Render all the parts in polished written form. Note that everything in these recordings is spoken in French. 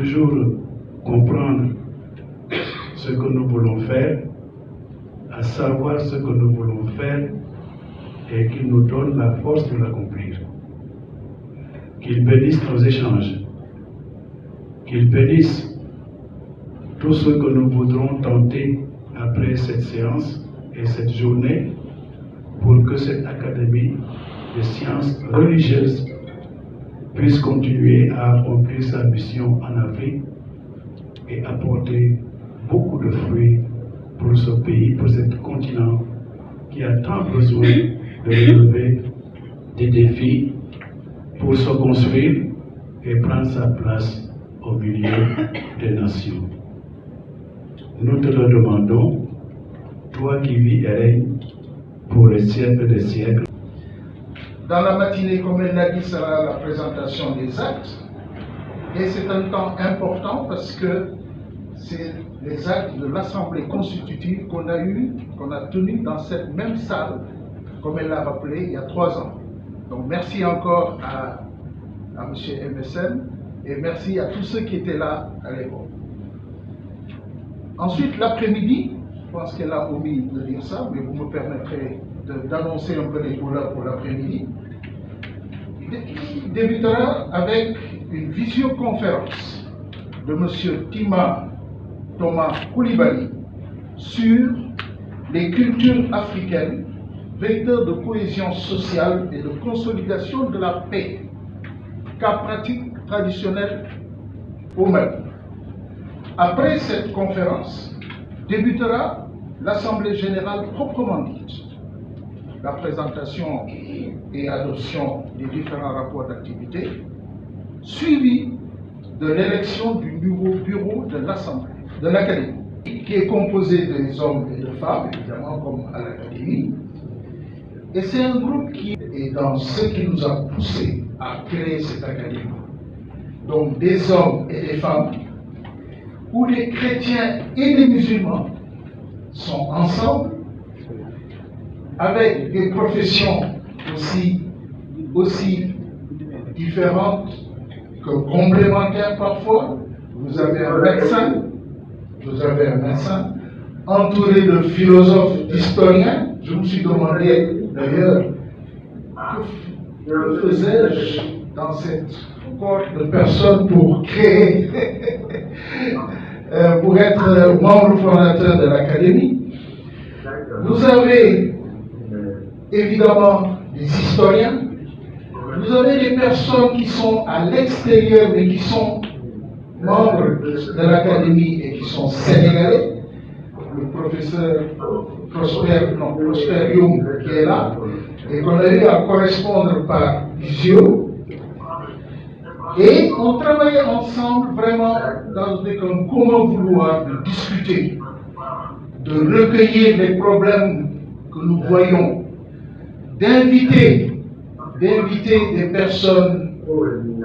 toujours comprendre ce que nous voulons faire, à savoir ce que nous voulons faire et qu'il nous donne la force de l'accomplir. Qu'il bénisse nos échanges, qu'il bénisse tout ce que nous voudrons tenter après cette séance et cette journée pour que cette académie de sciences religieuses puisse continuer à accomplir sa mission en Afrique et apporter beaucoup de fruits pour ce pays, pour ce continent qui a tant besoin de relever des défis pour se construire et prendre sa place au milieu des nations. Nous te le demandons, toi qui vis et règnes pour les siècles des siècles. Dans la matinée, comme elle l'a dit, sera la présentation des actes. Et c'est un temps important parce que c'est les actes de l'Assemblée constitutive qu'on a tenu dans cette même salle, comme elle l'a rappelé, il y a 3 ans. Donc merci encore à M. MSN et merci à tous ceux qui étaient là à l'époque. Ensuite, l'après-midi, je pense qu'elle a omis de dire ça, mais vous me permettrez d'annoncer un peu les couleurs pour l'après-midi. Il débutera avec une visioconférence de M. Tima Thomas Coulibaly sur les cultures africaines, vecteurs de cohésion sociale et de consolidation de la paix, cas pratique traditionnelle au Mali. Après cette conférence, débutera l'Assemblée générale proprement dite, la présentation et adoption des différents rapports d'activité, suivie de l'élection du nouveau bureau de l'Assemblée, de l'Académie, qui est composé des hommes et de femmes, évidemment, comme à l'Académie. Et c'est un groupe qui est dans ce qui nous a poussé à créer cette Académie. Donc des hommes et des femmes, où les chrétiens et les musulmans sont ensemble, avec des professions aussi différentes que complémentaires parfois. Vous avez un médecin, entouré de philosophes, d'historiens. Je me suis demandé d'ailleurs, que faisais-je dans cette cohorte de personnes pour créer, pour être membre fondateur de l'Académie. Vous avez évidemment des historiens, vous avez des personnes qui sont à l'extérieur mais qui sont membres de l'Académie et qui sont sénégalais. Le professeur Prosper Youm qui est là et qu'on a eu à correspondre par visio. Et on travaillait ensemble vraiment avec un commun vouloir de discuter, de recueillir les problèmes que nous voyons, d'inviter des personnes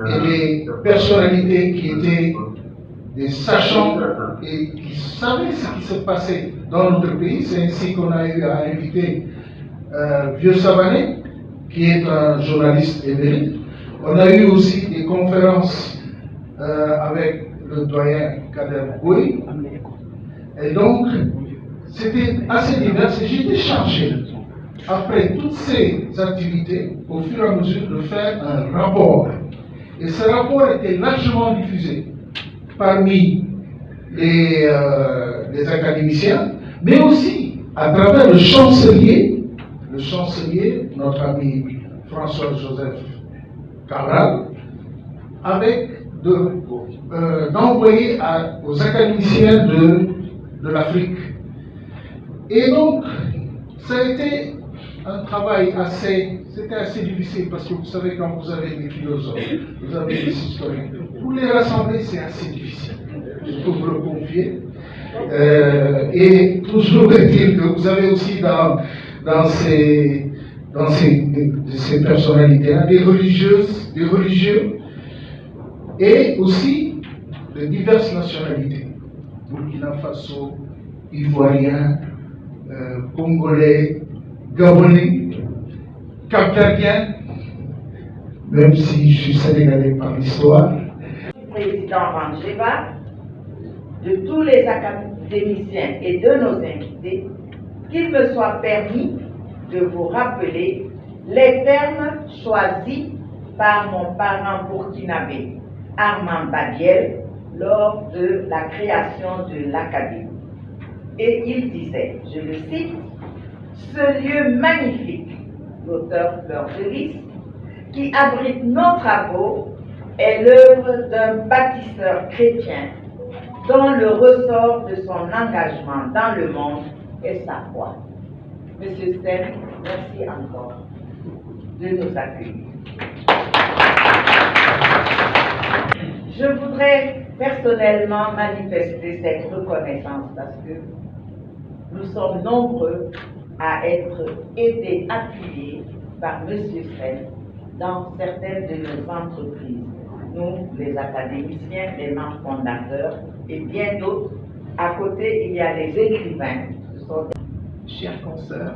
et des personnalités qui étaient des sachants et qui savaient ce qui se passait dans notre pays. C'est ainsi qu'on a eu à inviter Vieux Savané, qui est un journaliste émérite. On a eu aussi des conférences avec le doyen Kader Bouy. Et donc, c'était assez divers et j'ai été chargé, après toutes ces activités, au fur et à mesure de faire un rapport. Et ce rapport était largement diffusé parmi les académiciens, mais aussi à travers le chancelier, notre ami François-Joseph Cabral, avec d'envoyer aux académiciens de l'Afrique. Et donc, ça a été un travail assez difficile parce que vous savez, quand vous avez des philosophes, vous avez des historiens, pour les rassembler, c'est assez difficile. Je peux vous le confier. Et toujours est-il que vous avez aussi dans ces personnalités-là des religieuses, des religieux, et aussi de diverses nationalités. Burkina Faso, Ivoirien, Congolais, Gabonais, Cap-Verdien, même si je suis sénégalais par l'histoire. Président président Rangeva, de tous les académiciens et de nos invités, qu'il me soit permis de vous rappeler les termes choisis par mon parent burkinabé, Armand Badiel, lors de la création de l'Académie. Et il disait, je le cite, « Ce lieu magnifique, l'auteur Fleur de Lys, qui abrite nos travaux, est l'œuvre d'un bâtisseur chrétien dont le ressort de son engagement dans le monde est sa foi. » Monsieur Sen, merci encore de nous accueillir. Je voudrais personnellement manifester cette reconnaissance parce que nous sommes nombreux à être aidés, appuyés par M. Sen dans certaines de nos entreprises. Nous, les académiciens, les membres fondateurs et bien d'autres. À côté, il y a les écrivains. Ce sont des... Chers consoeurs,